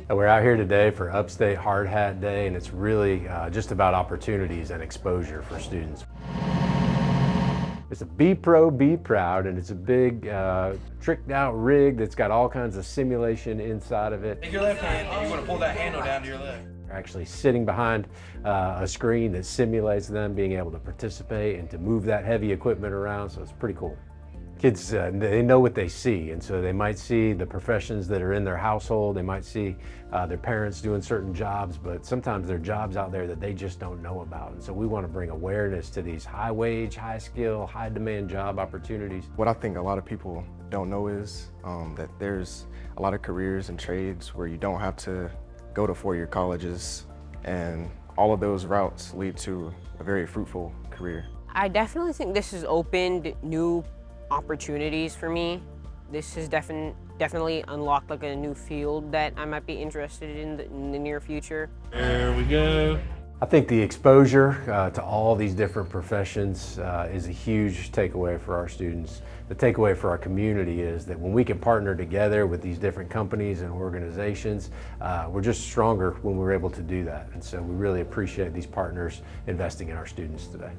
We're out here today for Upstate Hard Hat Day, and it's really just about opportunities and exposure for students. It's a Be Pro, Be Proud, and it's a big tricked out rig that's got all kinds of simulation inside of it. Take your left hand and you want to pull that handle down to your left. They're actually sitting behind a screen that simulates them being able to participate and to move that heavy equipment around, so it's pretty cool. Kids, they know what they see, and so they might see the professions that are in their household, they might see their parents doing certain jobs, but sometimes there are jobs out there that they just don't know about. And so we want to bring awareness to these high wage, high skill, high demand job opportunities. What I think a lot of people don't know is that there's a lot of careers and trades where you don't have to go to four-year colleges, and all of those routes lead to a very fruitful career. I definitely think this has opened new opportunities for me. This has definitely unlocked like a new field that I might be interested in the near future. There we go. I think the exposure to all these different professions is a huge takeaway for our students. The takeaway for our community is that when we can partner together with these different companies and organizations, we're just stronger when we're able to do that. And so we really appreciate these partners investing in our students today.